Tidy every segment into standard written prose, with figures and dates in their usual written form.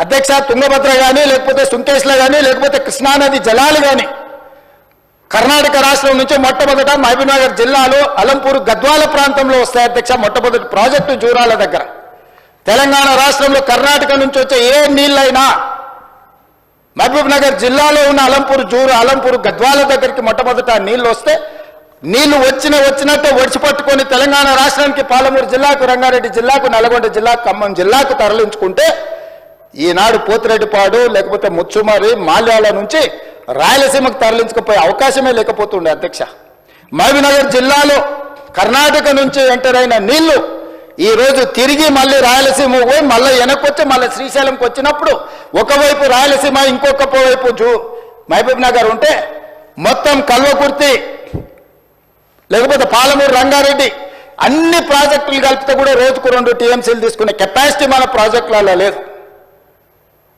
అధ్యక్ష, తుంగభద్ర కానీ లేకపోతే సుంకేశ్లో కానీ లేకపోతే కృష్ణానది జలాలు కానీ కర్ణాటక రాష్ట్రం నుంచి మొట్టమొదట మహబూబ్నగర్ జిల్లాలో అలంపూర్ గద్వాల ప్రాంతంలో వస్తాయి అధ్యక్ష. మొట్టమొదటి ప్రాజెక్టు జూరాల దగ్గర. తెలంగాణ రాష్ట్రంలో కర్ణాటక నుంచి వచ్చే ఏ నీళ్ళైనా మహబూబ్నగర్ జిల్లాలో ఉన్న అలంపూర్ గద్వాల దగ్గరికి మొట్టమొదట నీళ్లు వస్తే నీళ్లు వచ్చినట్టు ఒడిచిపట్టుకొని తెలంగాణ రాష్ట్రానికి పాలమూరు జిల్లాకు, రంగారెడ్డి జిల్లాకు, నల్గొండ జిల్లాకు, ఖమ్మం జిల్లాకు తరలించుకుంటే ఈనాడు పోతిరెడ్డిపాడు లేకపోతే ముచ్చుమరి మాల్యాల నుంచి రాయలసీమకు తరలించుకుపోయే అవకాశమే లేకపోతుండే అధ్యక్ష. మహబూబ్నగర్ జిల్లాలో కర్ణాటక నుంచి ఎంటర్ అయిన నీళ్లు ఈరోజు తిరిగి మళ్ళీ రాయలసీమ పోయి మళ్ళీ వెనక్కొచ్చి మళ్ళీ శ్రీశైలంకి వచ్చినప్పుడు ఒకవైపు రాయలసీమ ఇంకొక వైపు మహబూబ్నగర్ ఉంటే మొత్తం కల్వకుర్తి లేకపోతే పాలమూరు, రంగారెడ్డి అన్ని ప్రాజెక్టులు కలిపితే కూడా రోజుకు 2 టీఎంసీలు తీసుకునే కెపాసిటీ మన ప్రాజెక్టులలో లేదు.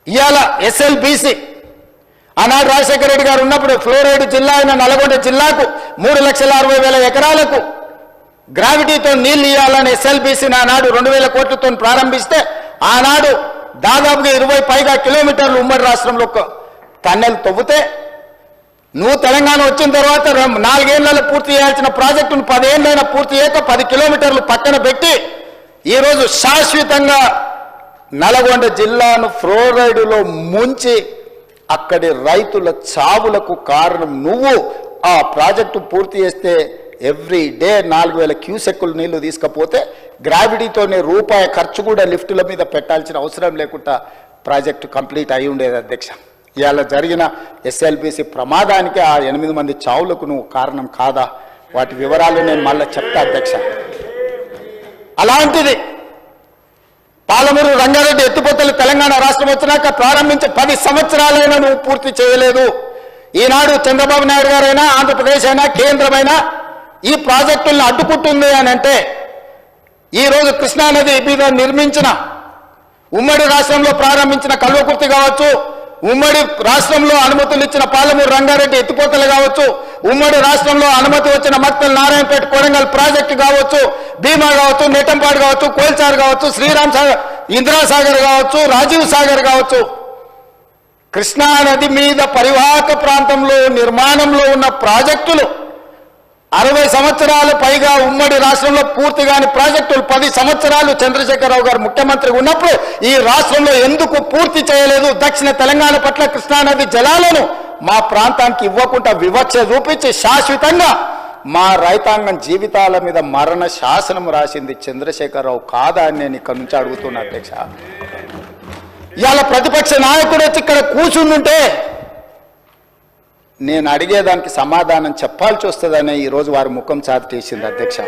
ఇవాళ ఎస్ఎల్బీసీ ఆనాడు రాజశేఖర రెడ్డి గారు ఉన్నప్పుడు ఫ్లోరైడ్ జిల్లా అయిన నల్గొండ జిల్లాకు 3,60,000 ఎకరాలకు గ్రావిటీతో నీళ్లు ఇవ్వాలని ఎస్ఎల్బీసీని ఆనాడు 2,000 కోట్లతో ప్రారంభిస్తే ఆనాడు దాదాపుగా 20 పైగా కిలోమీటర్లు ఉమ్మడి రాష్ట్రంలో టన్నెల్ తవ్వుతే నువ్వు తెలంగాణ వచ్చిన తర్వాత 4 ఏళ్లలో పూర్తి చేయాల్సిన ప్రాజెక్టును 10 ఏళ్ళైనా పూర్తి చేయక 10 కిలోమీటర్లు పక్కన పెట్టి ఈరోజు శాశ్వతంగా నల్గొండ జిల్లాను ఫ్లోరైడ్లో ముంచి అక్కడి రైతుల చావులకు కారణం నువ్వు. ఆ ప్రాజెక్టు పూర్తి చేస్తే ఎవ్రీ డే 4,000 క్యూసెక్కులు నీళ్లు తీసుకపోతే గ్రావిటీతోనే రూపాయి ఖర్చు కూడా లిఫ్టుల మీద పెట్టాల్సిన అవసరం లేకుండా ప్రాజెక్టు కంప్లీట్ అయి ఉండేది అధ్యక్ష. ఇవాళ జరిగిన ఎస్ఎల్బీసీ ప్రమాదానికి ఆ 8 మంది చావులకు నువ్వు కారణం కాదా? వాటి వివరాలు నేను మళ్ళీ చెప్తా అధ్యక్ష. అలాంటిది పాలమూరు, రంగారెడ్డి ఎత్తిపోతలు తెలంగాణ రాష్ట్రం వచ్చినాక ప్రారంభించి 10 సంవత్సరాలైనా నువ్వు పూర్తి చేయలేదు. ఈనాడు చంద్రబాబు నాయుడు గారైనా ఆంధ్రప్రదేశ్ అయినా కేంద్రమైనా ఈ ప్రాజెక్టులను అడ్డుకుంటుంది అని అంటే ఈరోజు కృష్ణానది మీద నిర్మించిన ఉమ్మడి రాష్ట్రంలో ప్రారంభించిన కల్వకుర్తి కావచ్చు, ఉమ్మడి రాష్ట్రంలో అనుమతులు ఇచ్చిన పాలమూరు, రంగారెడ్డి ఎత్తిపోతలు కావచ్చు, ఉమ్మడి రాష్ట్రంలో అనుమతి వచ్చిన మక్తల్, నారాయణపేట, కొడంగల్ ప్రాజెక్టు కావచ్చు, భీమా కావచ్చు, నెట్టంపాడు కావచ్చు, కోల్చార్ కావచ్చు, శ్రీరామ్ సాగర్, ఇందిరాసాగర్ కావచ్చు, రాజీవ్ సాగర్ కావచ్చు, కృష్ణానది మీద పరివాహక ప్రాంతంలో నిర్మాణంలో ఉన్న ప్రాజెక్టులు 60 సంవత్సరాలు పైగా ఉమ్మడి రాష్ట్రంలో పూర్తి కాని ప్రాజెక్టులు 10 సంవత్సరాలు చంద్రశేఖరరావు గారు ముఖ్యమంత్రి ఉన్నప్పుడు ఈ రాష్ట్రంలో ఎందుకు పూర్తి చేయలేదు? దక్షిణ తెలంగాణ పట్ల కృష్ణానది జలాలను మా ప్రాంతానికి ఇవ్వకుండా వివక్ష చూపించి శాశ్వతంగా మా రైతాంగం జీవితాల మీద మరణ శాసనం రాసింది చంద్రశేఖరరావు కాదా అని నేను ఇక్కడ నుంచి అడుగుతున్నా అధ్యక్ష. ఇవాళ ప్రతిపక్ష నాయకుడు వచ్చి ఇక్కడ కూర్చుంటుంటే నేను అడిగేదానికి సమాధానం చెప్పాల్సి వస్తుందని ఈరోజు వారి ముఖం చాటు చేసింది అధ్యక్ష.